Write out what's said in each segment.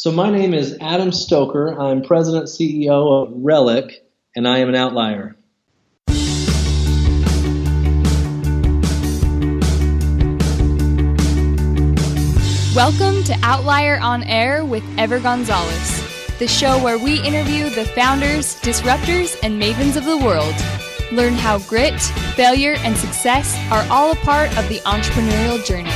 So my name is Adam Stoker. I'm President CEO of Relic, and I am an outlier. Welcome to Outlier on Air with Ever Gonzalez, the show where we interview the founders, disruptors, and mavens of the world. Learn how grit, failure, and success are all a part of the entrepreneurial journey.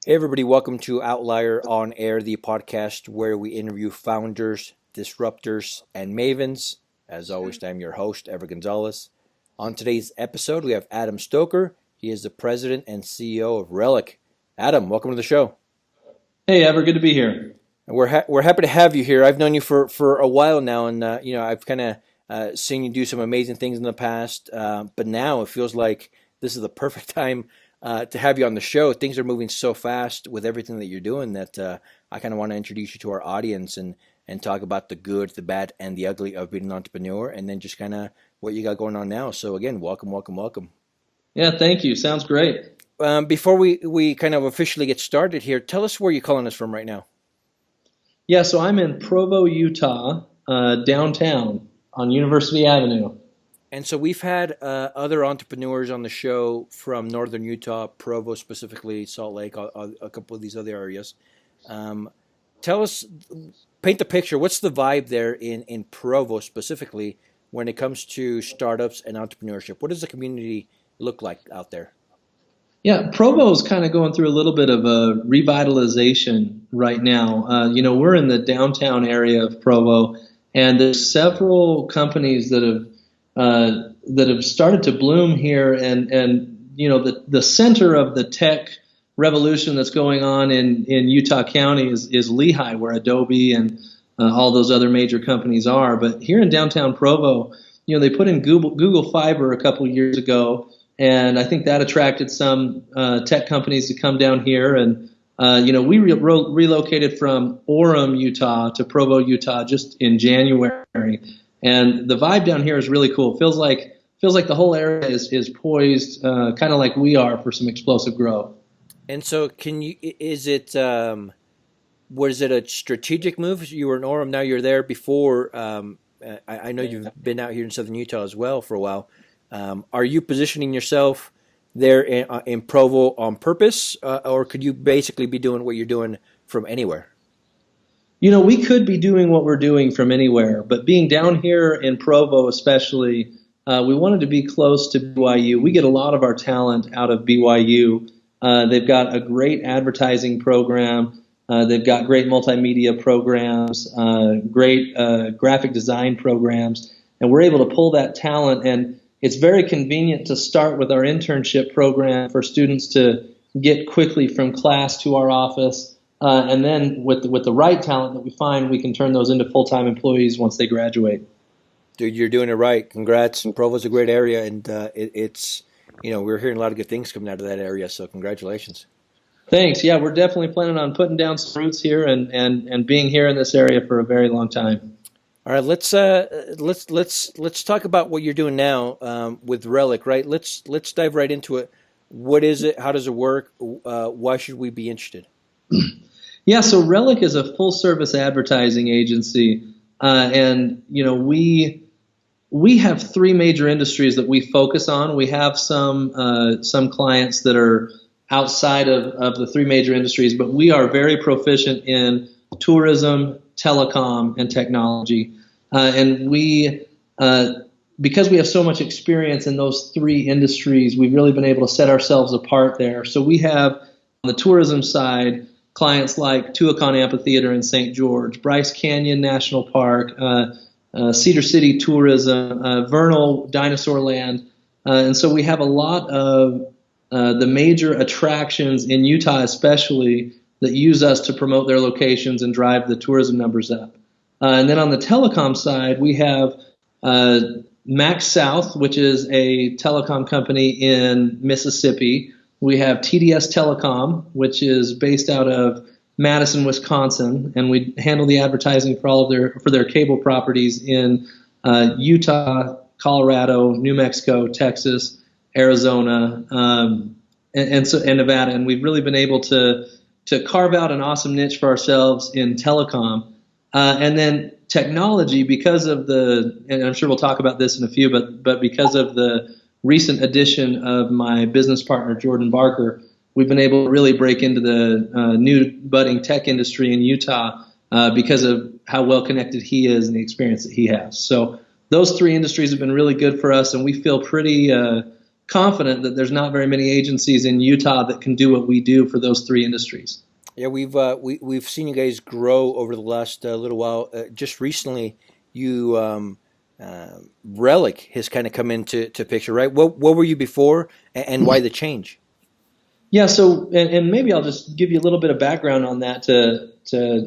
Hey everybody, welcome to Outlier on Air, the podcast where we interview founders, disruptors, and mavens. As always, I'm your host, Ever Gonzalez. On today's episode, we have Adam Stoker. He is the president and CEO of Relic. Adam, welcome to the show. Hey, Ever, good to be here. And we're happy to have you here. I've known you for a while now, and I've kind of seen you do some amazing things in the past. But now it feels like this is the perfect time to have you on the show. Things are moving so fast with everything that you're doing that I kind of want to introduce you to our audience and talk about the good, the bad, and the ugly of being an entrepreneur, and then just kind of what you got going on now. So again, welcome. Yeah, thank you. Sounds great. Before we kind of officially get started here, tell us where you're calling us from right now. Yeah, so I'm in Provo, Utah, downtown on University Avenue. And so we've had other entrepreneurs on the show from northern Utah, Provo specifically, Salt Lake, a couple of these other areas. Tell us, paint the picture. What's the vibe there in Provo specifically when it comes to startups and entrepreneurship? What does the community look like out there? Yeah, Provo is kind of going through a little bit of a revitalization right now. We're in the downtown area of Provo, and there's several companies that have started to bloom here, and the center of the tech revolution that's going on in Utah County is Lehigh, where Adobe and all those other major companies are. But here in downtown Provo, they put in Google Fiber a couple years ago, and I think that attracted some tech companies to come down here. And we relocated from Orem, Utah, to Provo, Utah, just in January. And the vibe down here is really cool. Feels like the whole area is poised, kind of like we are, for some explosive growth. And so, was it a strategic move? You were in Orem, now you're there. Before, I know you've been out here in southern Utah as well for a while. Are you positioning yourself there in Provo on purpose, or could you basically be doing what you're doing from anywhere? We could be doing what we're doing from anywhere, but being down here in Provo especially, we wanted to be close to BYU. We get a lot of our talent out of BYU. They've got a great advertising program. They've got great multimedia programs, great graphic design programs, and we're able to pull that talent. And it's very convenient to start with our internship program for students to get quickly from class to our office. And then with the right talent that we find, we can turn those into full-time employees once they graduate. Dude, you're doing it right. Congrats. And Provo's a great area, and it's we're hearing a lot of good things coming out of that area. So congratulations. Thanks. Yeah, we're definitely planning on putting down some roots here and being here in this area for a very long time. All right, let's talk about what you're doing now with Relic. Right. Let's dive right into it. What is it? How does it work? Why should we be interested? Yeah, so Relic is a full-service advertising agency, and we have three major industries that we focus on. We have some clients that are outside of the three major industries, but we are very proficient in tourism, telecom, and technology. And we, because we have so much experience in those three industries, we've really been able to set ourselves apart there. So we have, on the tourism side, clients like Tuacahn Amphitheater in St. George, Bryce Canyon National Park, Cedar City Tourism, Vernal Dinosaur Land. And so we have a lot of the major attractions in Utah especially that use us to promote their locations and drive the tourism numbers up. And then on the telecom side, we have Max South, which is a telecom company in Mississippi. We have TDS Telecom, which is based out of Madison, Wisconsin, and we handle the advertising for all of their cable properties in Utah, Colorado, New Mexico, Texas, Arizona, and Nevada. And we've really been able to carve out an awesome niche for ourselves in telecom. And then technology, because of and I'm sure we'll talk about this in a few, but because of the recent addition of my business partner, Jordan Barker, we've been able to really break into the new budding tech industry in Utah because of how well connected he is and the experience that he has. So those three industries have been really good for us, and we feel pretty confident that there's not very many agencies in Utah that can do what we do for those three industries. Yeah, we've seen you guys grow over the last little while. Just recently, you Relic has kind of come into picture, right? What were you before, and why the change? Yeah, so and maybe I'll just give you a little bit of background on that to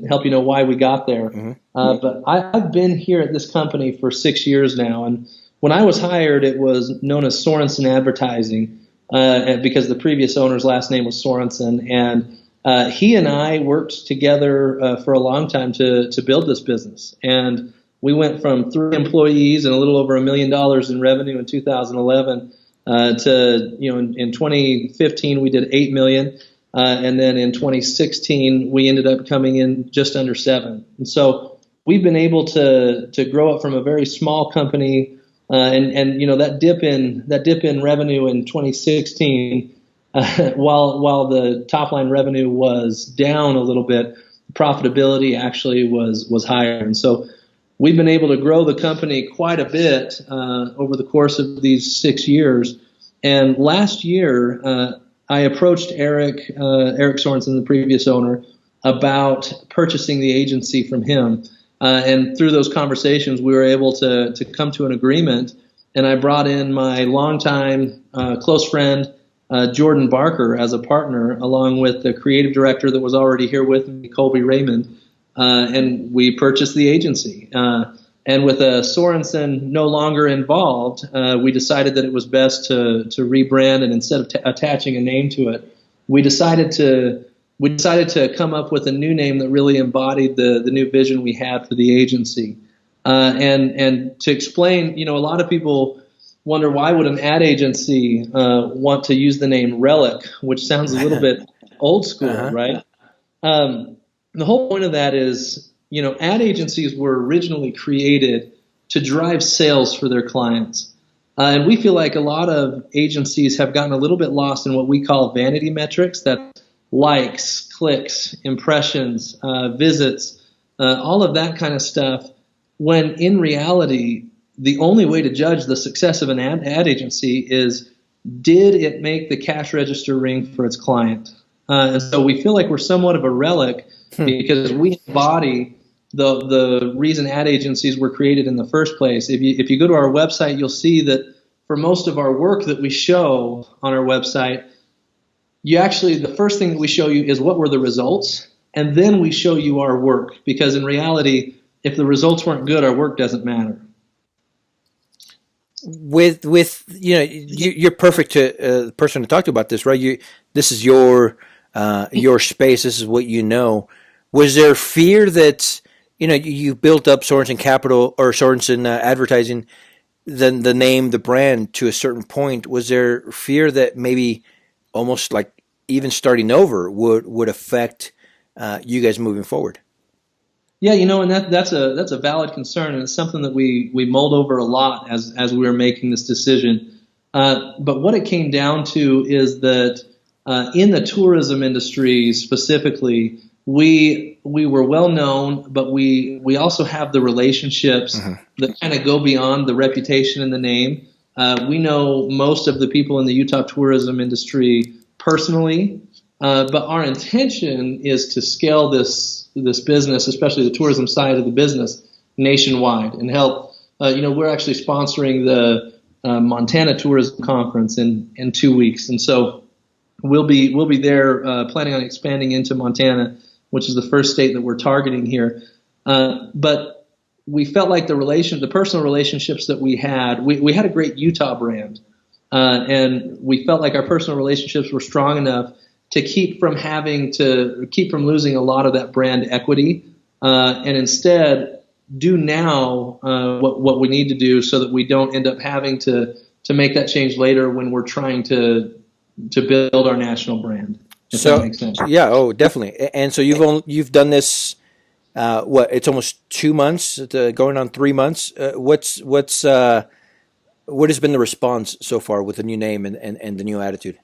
help you know why we got there. Mm-hmm. But I've been here at this company for 6 years now, and when I was hired, it was known as Sorenson Advertising because the previous owner's last name was Sorenson, and he and I worked together for a long time to build this business. And we went from 3 employees and a little over $1 million in revenue in 2011 to, in 2015 we did 8 million, and then in 2016 we ended up coming in just under 7. And so we've been able to grow up from a very small company, and that dip in revenue in 2016. While the top line revenue was down a little bit, profitability actually was higher. And so we've been able to grow the company quite a bit over the course of these 6 years. And last year, I approached Eric Sorenson, the previous owner, about purchasing the agency from him. And through those conversations, we were able to come to an agreement. And I brought in my longtime close friend, Jordan Barker, as a partner, along with the creative director that was already here with me, Colby Raymond, and we purchased the agency. And with Sorenson no longer involved, we decided that it was best to rebrand, and instead of attaching a name to it, we decided to come up with a new name that really embodied the new vision we had for the agency. And to explain, a lot of people wonder, why would an ad agency want to use the name Relic, which sounds a little bit old school, right? The whole point of that is, ad agencies were originally created to drive sales for their clients. And we feel like a lot of agencies have gotten a little bit lost in what we call vanity metrics, that likes, clicks, impressions, visits, all of that kind of stuff, when in reality, the only way to judge the success of an ad agency is, did it make the cash register ring for its client? And so we feel like we're somewhat of a relic because we embody the reason ad agencies were created in the first place. If you go to our website, you'll see that for most of our work that we show on our website, the first thing that we show you is what were the results, and then we show you our work, because in reality, if the results weren't good, our work doesn't matter. With you're perfect to person to talk to about this, right? This is your space. This is what you know. Was there fear that you built up Sorenson Capital or Sorenson Advertising, the name, the brand to a certain point? Was there fear that maybe almost like even starting over would affect you guys moving forward? Yeah, and that's a valid concern, and it's something that we mulled over a lot as we were making this decision. But what it came down to is that in the tourism industry specifically, we were well known, but we also have the relationships that kind of go beyond the reputation and the name. We know most of the people in the Utah tourism industry personally, but our intention is to scale this business, especially the tourism side of the business, nationwide and help. We're actually sponsoring the Montana Tourism Conference in 2 weeks, and so we'll be there, planning on expanding into Montana, which is the first state that we're targeting here. But we felt like the personal relationships that we had a great Utah brand, and we felt like our personal relationships were strong enough to keep from losing a lot of that brand equity, and instead do now what we need to do so that we don't end up having to make that change later when we're trying to build our national brand. if that So makes sense. yeah, oh, definitely. And so you've done this. What? It's almost 2 months, going on 3 months. What has been the response so far with the new name and the new attitude?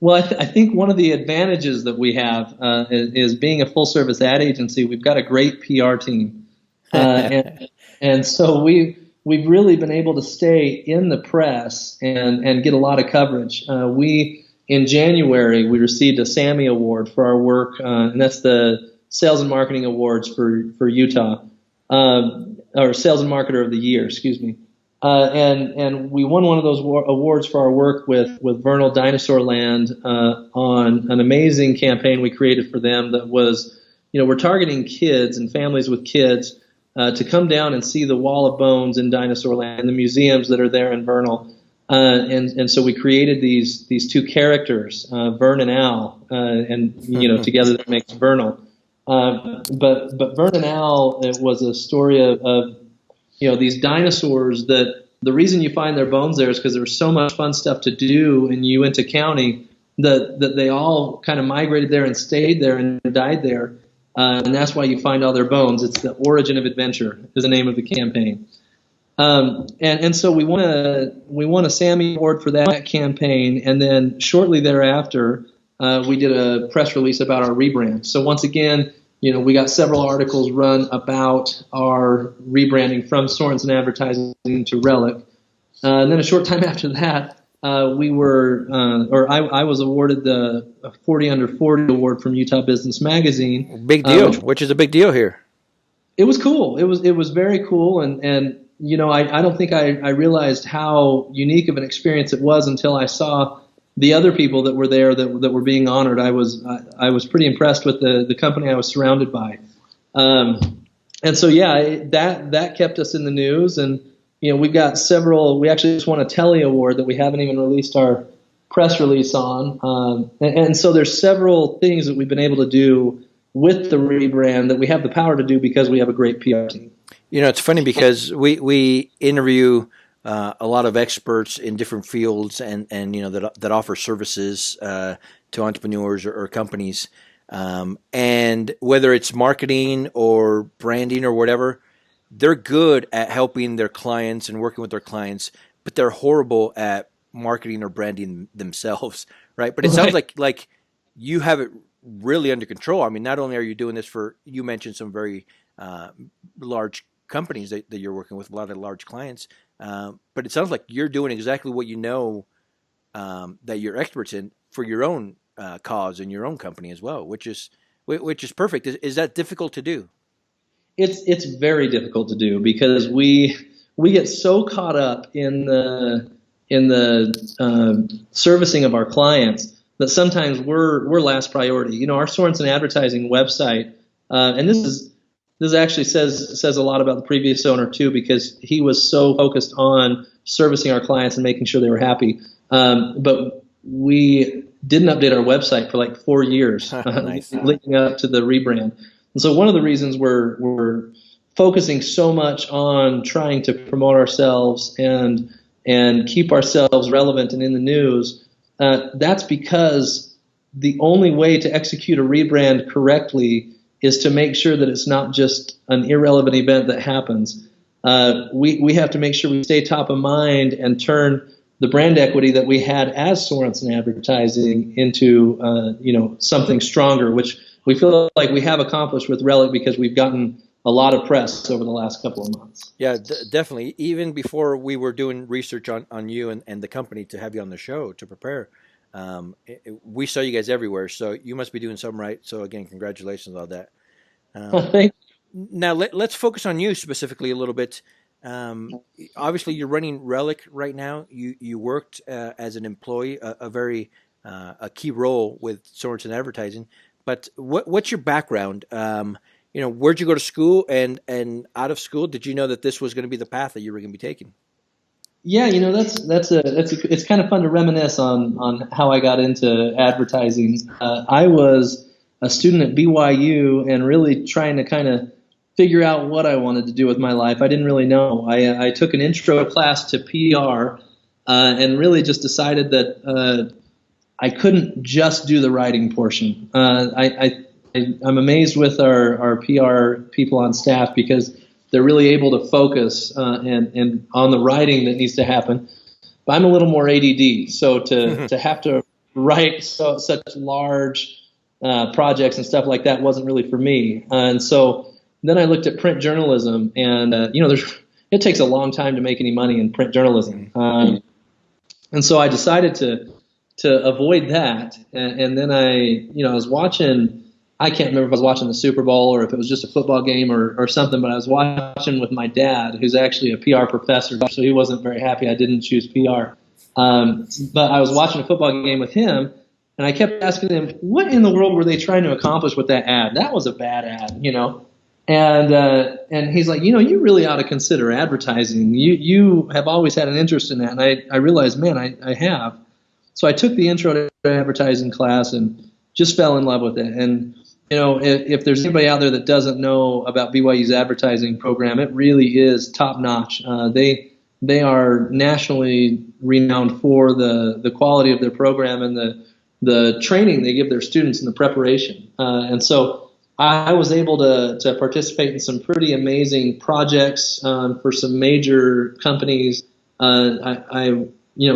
Well, I think one of the advantages that we have is being a full service ad agency. We've got a great PR team, and so we've really been able to stay in the press and get a lot of coverage. We in January we received a Sammy Award for our work, and that's the Sales and Marketing Awards for Utah, or Sales and Marketer of the Year, excuse me. And we won one of those awards for our work with Vernal Dinosaur Land on an amazing campaign we created for them that was, we're targeting kids and families with kids to come down and see the Wall of Bones in Dinosaur Land, the museums that are there in Vernal. And so we created these two characters, Vern and Al, and together that makes Vernal. But Vern and Al, it was a story of these dinosaurs that the reason you find their bones there is because there was so much fun stuff to do in Uinta County that they all kind of migrated there and stayed there and died there. And that's why you find all their bones. It's the origin of adventure is the name of the campaign. And so we won a Sammy Award for that campaign. And then shortly thereafter, we did a press release about our rebrand. So once again, we got several articles run about our rebranding from Sorenson Advertising to Relic. And then a short time after that, I was awarded the 40 Under 40 award from Utah Business Magazine. Big deal, which is a big deal here. It was cool. It was very cool. And I don't think I realized how unique of an experience it was until I saw the other people that were there that were being honored. I was pretty impressed with the company I was surrounded by, and so that kept us in the news. And we've got several. We actually just won a Telly Award that we haven't even released our press release on, and so there's several things that we've been able to do with the rebrand that we have the power to do because we have a great PR team. It's funny because we interview a lot of experts in different fields and that offer services to entrepreneurs or companies, and whether it's marketing or branding or whatever, they're good at helping their clients and working with their clients, but they're horrible at marketing or branding themselves, right? But it sounds like you have it really under control. I mean, not only are you doing this you mentioned some very large companies that you're working with, a lot of large clients. But it sounds like you're doing exactly what that you're experts in for your own cause and your own company as well, which is perfect. Is that difficult to do? It's very difficult to do because we get so caught up in the servicing of our clients that sometimes we're last priority. Our Sorenson Advertising website, and this actually says a lot about the previous owner too, because he was so focused on servicing our clients and making sure they were happy. But we didn't update our website for like 4 years leading up to the rebrand. And so one of the reasons we're focusing so much on trying to promote ourselves and keep ourselves relevant and in the news, that's because the only way to execute a rebrand correctly is to make sure that it's not just an irrelevant event that happens. We have to make sure we stay top of mind and turn the brand equity that we had as Sorenson Advertising into something stronger, which we feel like we have accomplished with Relic because we've gotten a lot of press over the last couple of months. Yeah, definitely. Even before we were doing research on you and the company to have you on the show to prepare, we saw you guys everywhere, so you must be doing something right. So again, congratulations on that. Thank you. Now let's focus on you specifically a little bit. Obviously, you're running Relic right now. You worked as an employee, a very key role with Sorenson Advertising. But what's your background? Where'd you go to school, and out of school, did you know that this was going to be the path that you were going to be taking? Yeah, it's kind of fun to reminisce on how I got into advertising. I was a student at BYU and really trying to kind of figure out what I wanted to do with my life. I didn't really know. I took an intro class to PR and really just decided that I couldn't just do the writing portion. I'm amazed with our PR people on staff because they're really able to focus and on the writing that needs to happen. But I'm a little more ADD, so to have to write such large projects and stuff like that wasn't really for me. And so then I looked at print journalism, and it takes a long time to make any money in print journalism. And so I decided to avoid that. And then I was watching. I can't remember if I was watching the Super Bowl or if it was just a football game or something, but I was watching with my dad, who's actually a PR professor, so he wasn't very happy I didn't choose PR. But I was watching a football game with him, and I kept asking him, what in the world were they trying to accomplish with that ad? That was a bad ad, And he's like, you really ought to consider advertising. You have always had an interest in that. And I realized, man, I have. So I took the intro to advertising class and just fell in love with it. And if there's anybody out there that doesn't know about BYU's advertising program, it really is top notch. They are nationally renowned for the quality of their program and the training they give their students in the preparation. And so I was able to participate in some pretty amazing projects for some major companies. I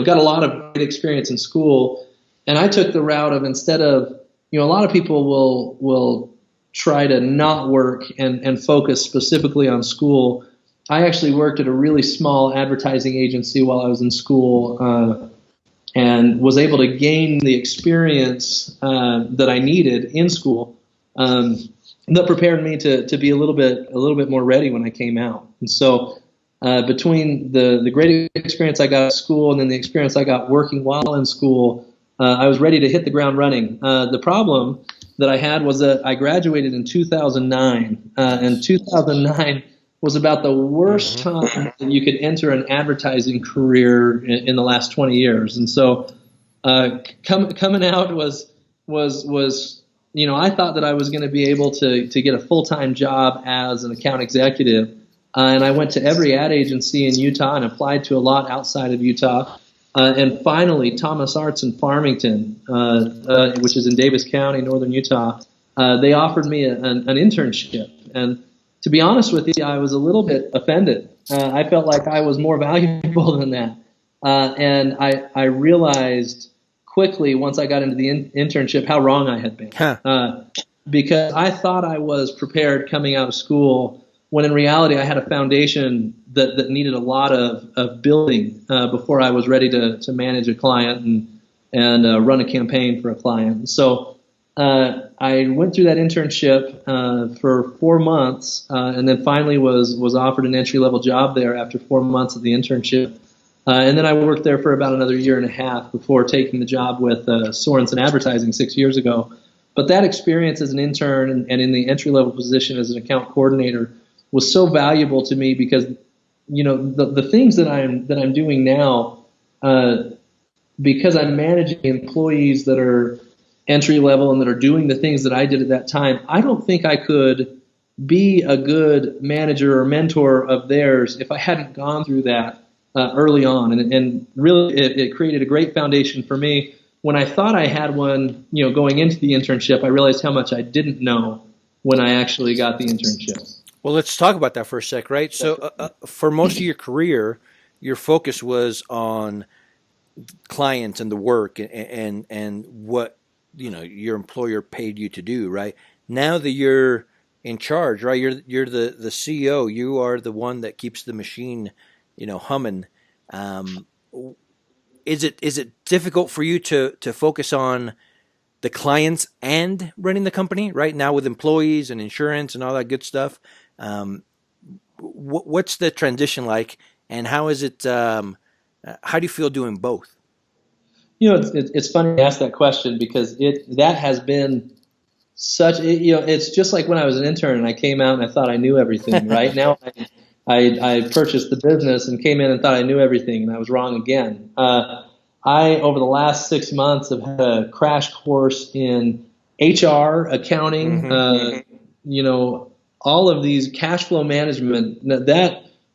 got a lot of great experience in school, and I took the route of, instead of, a lot of people will try to not work and focus specifically on school. I actually worked at a really small advertising agency while I was in school, and was able to gain the experience that I needed in school, that prepared me to be a little bit more ready when I came out. And so between the great experience I got at school and then the experience I got working while in school, I was ready to hit the ground running. The problem that I had was that I graduated in 2009, and 2009 was about the worst time that you could enter an advertising career in the last 20 years. And so coming out was I thought that I was going to be able to get a full-time job as an account executive. And I went to every ad agency in Utah and applied to a lot outside of Utah. And finally, Thomas Arts in Farmington, which is in Davis County, northern Utah, they offered me an internship. And to be honest with you, I was a little bit offended. I felt like I was more valuable than that. And I realized quickly, once I got into the internship, how wrong I had been. Because I thought I was prepared coming out of school, when in reality I had a foundation that needed a lot of building before I was ready to manage a client and run a campaign for a client. So I went through that internship for 4 months, and then finally was offered an entry-level job there after 4 months of the internship. And then I worked there for about another year and a half before taking the job with Sorenson Advertising 6 years ago. But that experience as an intern and in the entry-level position as an account coordinator was so valuable to me because, the things that I'm doing now, because I'm managing employees that are entry level and that are doing the things that I did at that time, I don't think I could be a good manager or mentor of theirs if I hadn't gone through that early on. And really, it created a great foundation for me. When I thought I had one, going into the internship, I realized how much I didn't know when I actually got the internship. Well, let's talk about that for a sec, right? So for most of your career, your focus was on clients and the work and what, your employer paid you to do, right? Now that you're in charge, right? You're the CEO. You are the one that keeps the machine, humming. Is it difficult for you to focus on the clients and running the company right now with employees and insurance and all that good stuff? What's the transition like, and how is it? How do you feel doing both? It's funny to ask that question because that has been such. It's just like when I was an intern and I came out and I thought I knew everything. Right now, I purchased the business and came in and thought I knew everything, and I was wrong again. I, over the last 6 months, have had a crash course in HR, accounting, all of these cash flow management.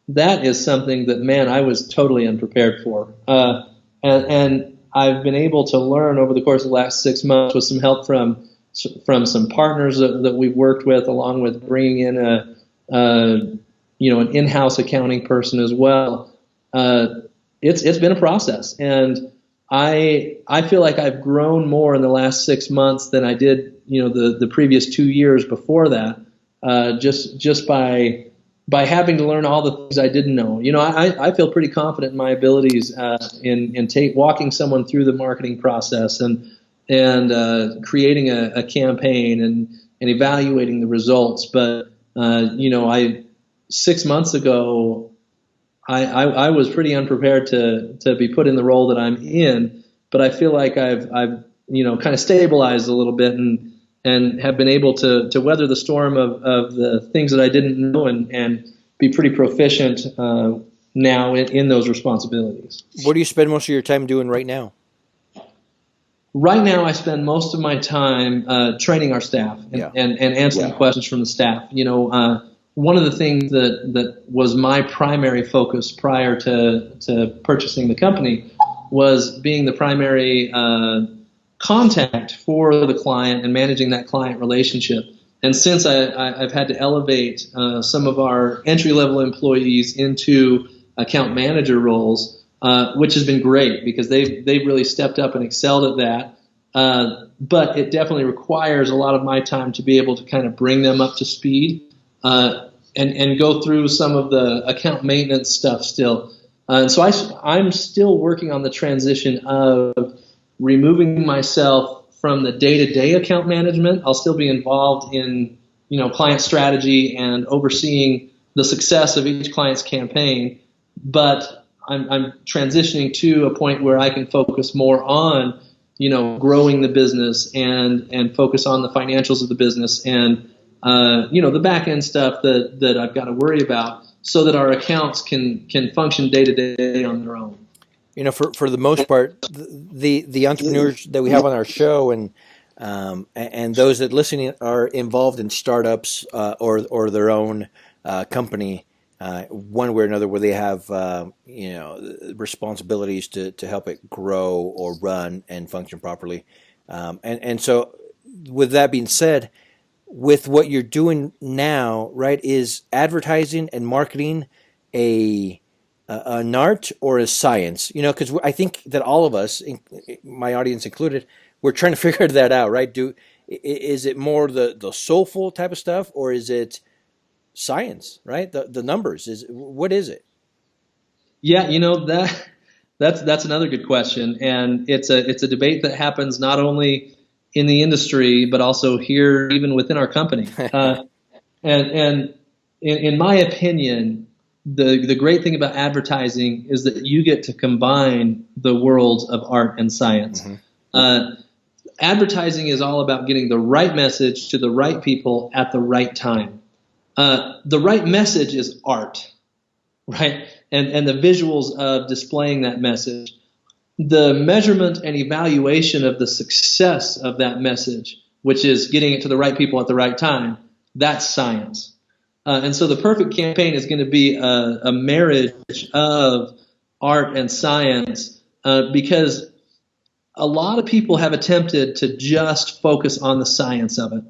That is something that, man, I was totally unprepared for. And I've been able to learn over the course of the last 6 months with some help from some partners that we've worked with, along with bringing in an in-house accounting person as well. It's been a process, and I feel like I've grown more in the last 6 months than I did, the previous 2 years before that, just by having to learn all the things I didn't know. I feel pretty confident in my abilities in walking someone through the marketing process and creating a campaign and evaluating the results. But 6 months ago, I was pretty unprepared to be put in the role that I'm in. But I feel like I've kind of stabilized a little bit and have been able to weather the storm of the things that I didn't know and be pretty proficient now in those responsibilities. What do you spend most of your time doing right now? Right now, I spend most of my time training our staff and answering questions from the staff. One of the things that was my primary focus prior to purchasing the company was being the primary contact for the client and managing that client relationship. And since I've had to elevate some of our entry-level employees into account manager roles, which has been great because they've really stepped up and excelled at that. But it definitely requires a lot of my time to be able to kind of bring them up to speed and go through some of the account maintenance stuff still. And so I'm still working on the transition of removing myself from the day-to-day account management. I'll still be involved in, client strategy and overseeing the success of each client's campaign, but I'm transitioning to a point where I can focus more on, growing the business and focus on the financials of the business and, the back end stuff that I've got to worry about so that our accounts can function day to day on their own. For the most part, the entrepreneurs that we have on our show and those that listening are involved in startups or their own company, one way or another, where they have responsibilities to help it grow or run and function properly. And so, with that being said, with what you're doing now, right, is advertising and marketing an art or a science? Because I think that all of us, my audience included, we're trying to figure that out, right? Is it more the soulful type of stuff, or is it science, right? The numbers, what is it? Yeah, that's another good question, and it's a debate that happens not only in the industry but also here, even within our company. And in my opinion, the great thing about advertising is that you get to combine the worlds of art and science. Mm-hmm. Advertising is all about getting the right message to the right people at the right time. The right message is art, right? And the visuals of displaying that message. The measurement and evaluation of the success of that message, which is getting it to the right people at the right time, that's science. And so the perfect campaign is going to be a marriage of art and science because a lot of people have attempted to just focus on the science of it.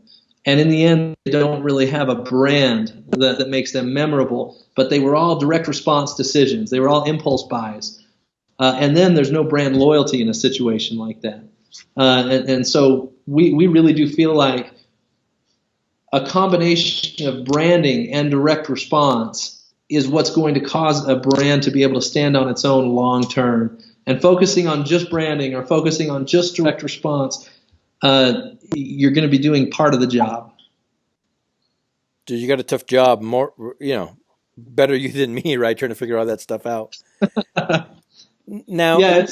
And in the end, they don't really have a brand that makes them memorable, but they were all direct response decisions. They were all impulse buys. And then there's no brand loyalty in a situation like that. And so we really do feel like a combination of branding and direct response is what's going to cause a brand to be able to stand on its own long term. And focusing on just branding or focusing on just direct response, you're going to be doing part of the job. Dude, you got a tough job. More, better you than me, right? Trying to figure all that stuff out. Now, yeah,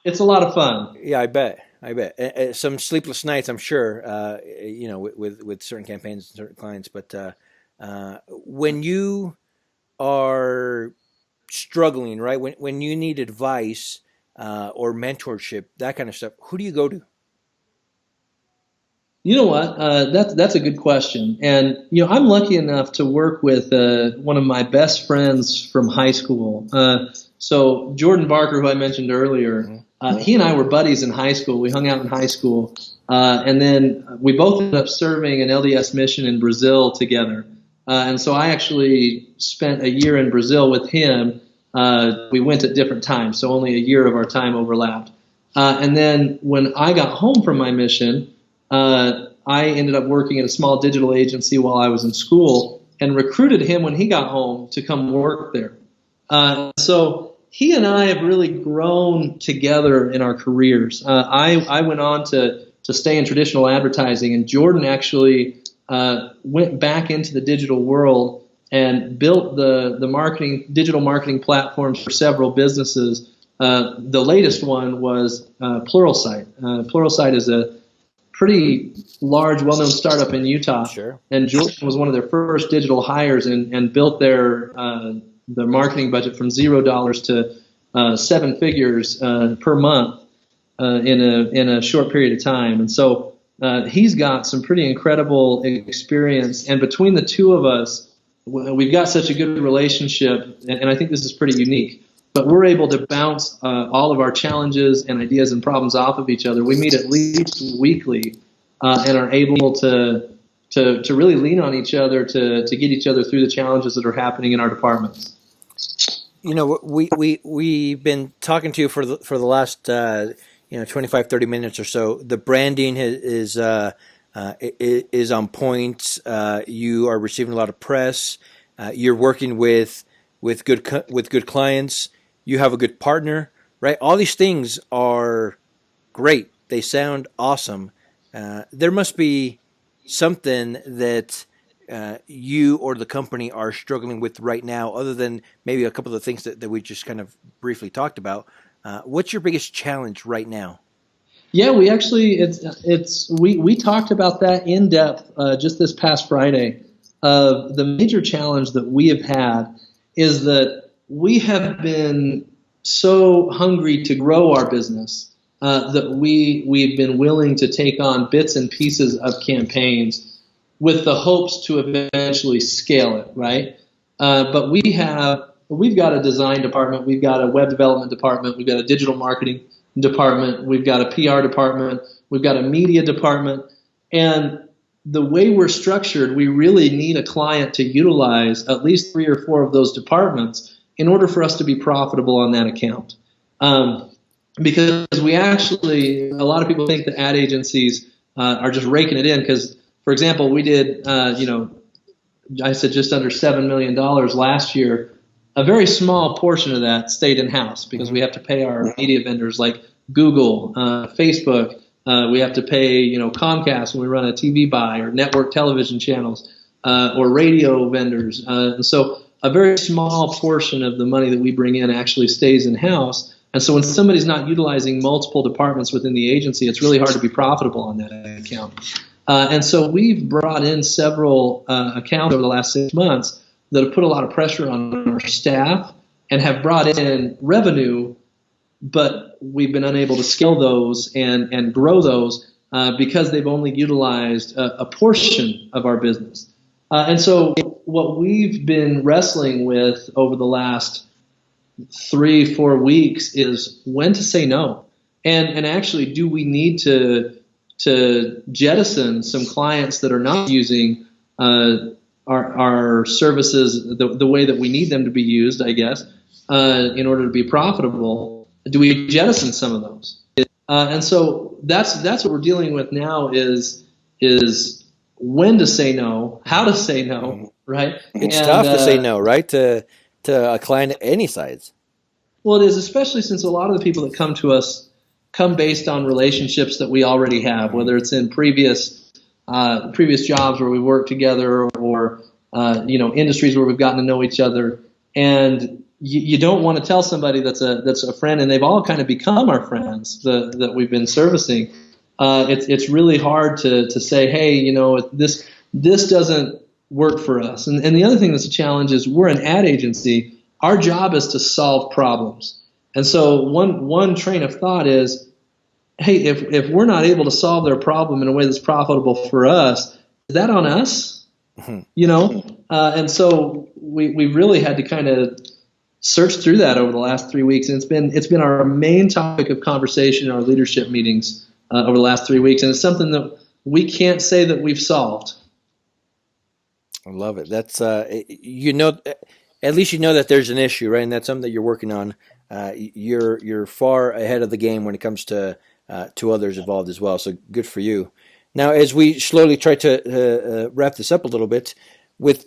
it's a lot of fun. Yeah, I bet. Some sleepless nights, I'm sure. With certain campaigns and certain clients. But when you are struggling, right? When you need advice or mentorship, that kind of stuff, who do you go to? You know what? That's a good question. And I'm lucky enough to work with one of my best friends from high school. So Jordan Barker, who I mentioned earlier, He and I were buddies in high school. We hung out in high school. And then we both ended up serving an LDS mission in Brazil together. And so I actually spent a year in Brazil with him. We went at different times, so only a year of our time overlapped. And then when I got home from my mission, I ended up working at a small digital agency while I was in school and recruited him when he got home to come work there. So he and I have really grown together in our careers. I went on to stay in traditional advertising, and Jordan actually went back into the digital world and built the digital marketing platforms for several businesses. The latest one was Pluralsight. Pluralsight is a pretty large, well-known startup in Utah. Sure. And Jordan was one of their first digital hires and built their marketing budget from $0 to 7 figures per month in a short period of time. And so he's got some pretty incredible experience. And between the two of us, we've got such a good relationship, and I think this is pretty unique. But we're able to bounce all of our challenges and ideas and problems off of each other. We meet at least weekly and are able to really lean on each other to get each other through the challenges that are happening in our departments. You know, we've been talking to you for the last 25, 30 minutes or so. The branding is on point. You are receiving a lot of press. You're working with good clients. You have a good partner, right? All these things are great. They sound awesome. There must be something that you or the company are struggling with right now, other than maybe a couple of the things that we just kind of briefly talked about. What's your biggest challenge right now? Yeah, we actually we talked about that in depth just this past Friday. The major challenge that we have had is that we have been so hungry to grow our business that we've been willing to take on bits and pieces of campaigns with the hopes to eventually scale it, right? But we've got a design department, we've got a web development department, we've got a digital marketing department, we've got a PR department, we've got a media department, and the way we're structured, we really need a client to utilize at least 3 or 4 of those departments in order for us to be profitable on that account. Because a lot of people think that ad agencies are just raking it in because, for example, we did, I said just under $7 million last year. A very small portion of that stayed in-house because we have to pay our media vendors like Google, Facebook. We have to pay, Comcast when we run a TV buy, or network television channels, or radio vendors. And so a very small portion of the money that we bring in actually stays in-house. And so when somebody's not utilizing multiple departments within the agency, it's really hard to be profitable on that account. And so we've brought in several accounts over the last 6 months that have put a lot of pressure on our staff and have brought in revenue, but we've been unable to scale those and grow those because they've only utilized a portion of our business. And so what we've been wrestling with over the last 3-4 weeks is when to say no. And actually, do we need to jettison some clients that are not using our services the way that we need them to be used, I guess, in order to be profitable? Do we jettison some of those? And so that's what we're dealing with now is when to say no, how to say no, right? It's tough to say no, right, to a client at any size. Well, it is, especially since a lot of the people that come to us come based on relationships that we already have, whether it's in previous jobs where we work together or industries where we've gotten to know each other. And you don't want to tell somebody that's a friend, and they've all kind of become our friends that we've been servicing. It's really hard to say, hey, this doesn't work for us. And the other thing that's a challenge is we're an ad agency. Our job is to solve problems. And so one train of thought is, hey, if we're not able to solve their problem in a way that's profitable for us, is that on us? Mm-hmm. And so we really had to kind of searched through that over the last 3 weeks, and it's been our main topic of conversation in our leadership meetings over the last 3 weeks, and it's something that we can't say that we've solved. I love it. That's you know, at least you know that there's an issue, right? And that's something that you're working on. You're far ahead of the game when it comes to others involved as well. So good for you. Now, as we slowly try to wrap this up a little bit, with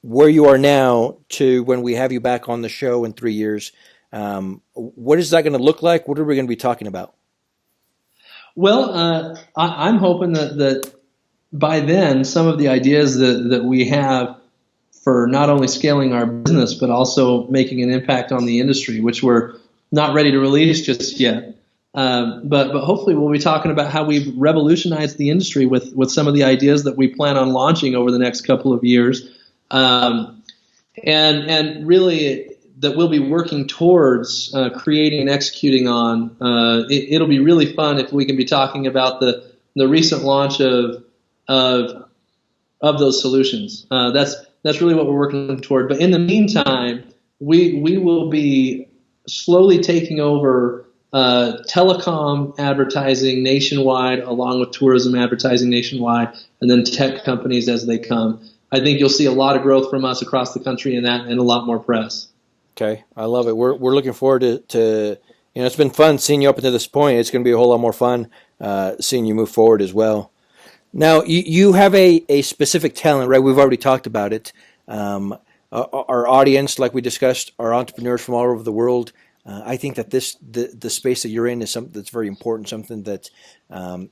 where you are now to when we have you back on the show in 3 years, what is that going to look like? What are we going to be talking about? Well, I'm hoping that by then some of the ideas that we have for not only scaling our business but also making an impact on the industry, which we're not ready to release just yet. But hopefully we'll be talking about how we've revolutionized the industry with some of the ideas that we plan on launching over the next couple of years, and really that we'll be working towards creating and executing on. It'll be really fun if we can be talking about the recent launch of those solutions. That's really what we're working toward. But in the meantime, we will be slowly taking over telecom advertising nationwide, along with tourism advertising nationwide, and then tech companies as they come. I think you'll see a lot of growth from us across the country in that, and a lot more press. Okay, I love it. We're looking forward to it's been fun seeing you up until this point. It's going to be a whole lot more fun seeing you move forward as well. Now, you have a specific talent, right? We've already talked about it. Our audience, like we discussed, are entrepreneurs from all over the world. I think that the space that you're in is something that's very important, something that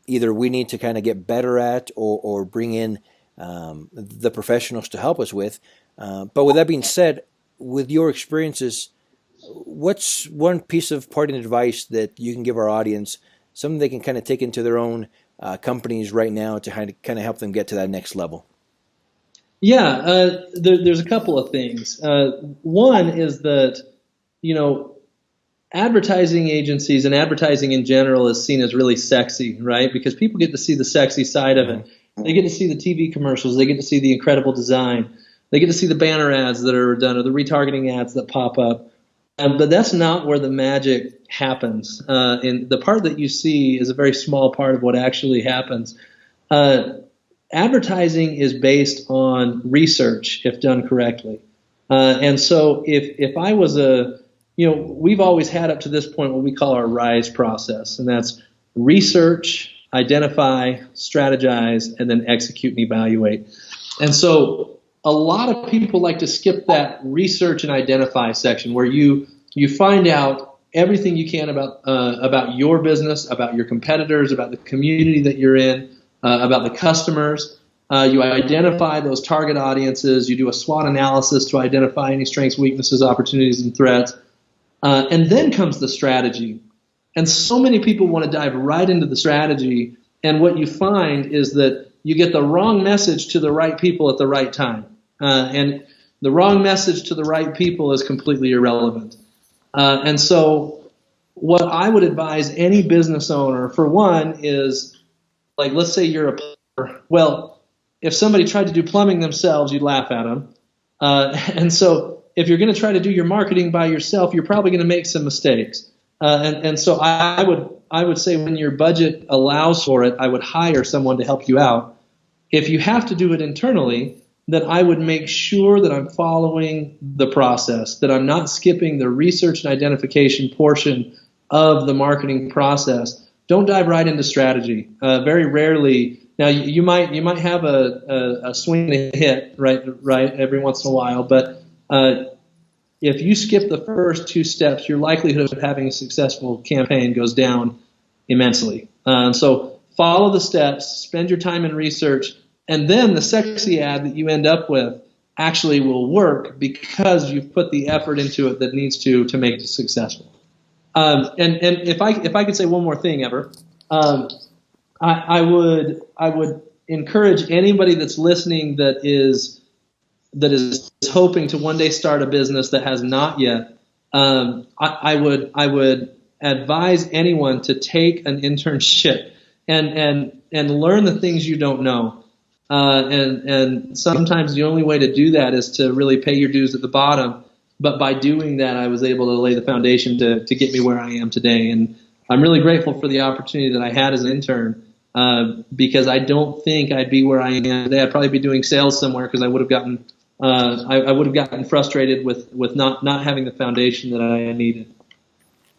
either we need to kind of get better at or bring in the professionals to help us with. But with that being said, with your experiences, what's one piece of parting advice that you can give our audience, something they can kind of take into their own companies right now to kind of help them get to that next level? Yeah, there's a couple of things. One is that, advertising agencies and advertising in general is seen as really sexy, right? Because people get to see the sexy side of it. They get to see the TV commercials. They get to see the incredible design. They get to see the banner ads that are done or the retargeting ads that pop up. But that's not where the magic happens. And the part that you see is a very small part of what actually happens. Advertising is based on research if done correctly. And so if I was we've always had up to this point what we call our RISE process, and that's research, identify, strategize, and then execute and evaluate. And so a lot of people like to skip that research and identify section where you find out everything you can about your business, about your competitors, about the community that you're in, about the customers. You identify those target audiences. You do a SWOT analysis to identify any strengths, weaknesses, opportunities, and threats. And then comes the strategy. And so many people want to dive right into the strategy. And what you find is that you get the wrong message to the right people at the right time. And the wrong message to the right people is completely irrelevant. And so what I would advise any business owner, for one, is, like, let's say you're a plumber. Well, if somebody tried to do plumbing themselves, you'd laugh at them. And so if you're going to try to do your marketing by yourself, you're probably going to make some mistakes. And so I would say when your budget allows for it, I would hire someone to help you out. If you have to do it internally, then I would make sure that I'm following the process, that I'm not skipping the research and identification portion of the marketing process. Don't dive right into strategy. Very rarely. Now you might have a swing and a hit right every once in a while, but if you skip the first two steps, your likelihood of having a successful campaign goes down immensely. So follow the steps, spend your time in research, and then the sexy ad that you end up with actually will work because you've put the effort into it that needs to make it successful. And if I could say one more thing, Ever, I would encourage anybody that's listening that is hoping to one day start a business that has not yet. I would advise anyone to take an internship and learn the things you don't know. And sometimes the only way to do that is to really pay your dues at the bottom. but by doing that, I was able to lay the foundation to get me where I am today. And I'm really grateful for the opportunity that I had as an intern, because I don't think I'd be where I am today. I'd probably be doing sales somewhere, because I would have gotten I would have gotten frustrated with not having the foundation that I needed.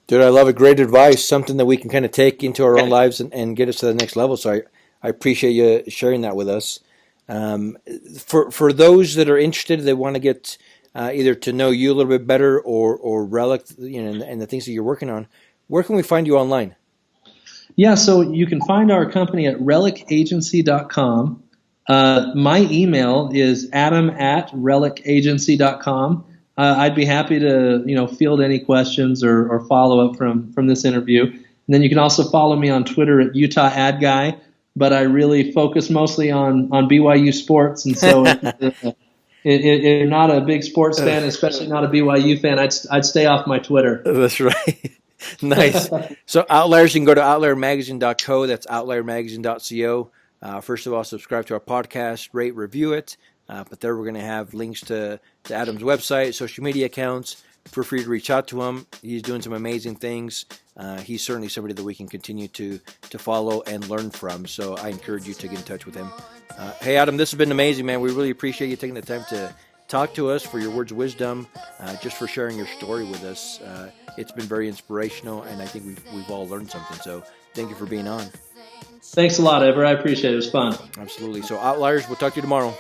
Dude, I love it. Great advice. Something that we can kind of take into our own lives and get us to the next level. So I appreciate you sharing that with us. For those that are interested, they want to get either to know you a little bit better or Relic, and the things that you're working on. Where can we find you online? Yeah, so you can find our company at relicagency.com. My email is adam@relicagency.com. I'd be happy to field any questions or follow up from this interview. And then you can also follow me on Twitter at Utah Ad Guy, but I really focus mostly on BYU sports, and so if you're not a big sports fan, especially not a BYU fan, I'd stay off my Twitter. That's right. Nice. So Outliers, you can go to outliermagazine.co. That's outliermagazine.co. First of all, subscribe to our podcast, rate, review it. But there we're going to have links to Adam's website, social media accounts. Feel free to reach out to him. He's doing some amazing things. He's certainly somebody that we can continue to follow and learn from. So I encourage you to get in touch with him. Hey, Adam, this has been amazing, man. We really appreciate you taking the time to talk to us, for your words of wisdom, just for sharing your story with us. It's been very inspirational, and I think we've all learned something. So thank you for being on. Thanks a lot, Ever. I appreciate it. It was fun. Absolutely. So Outliers, we'll talk to you tomorrow.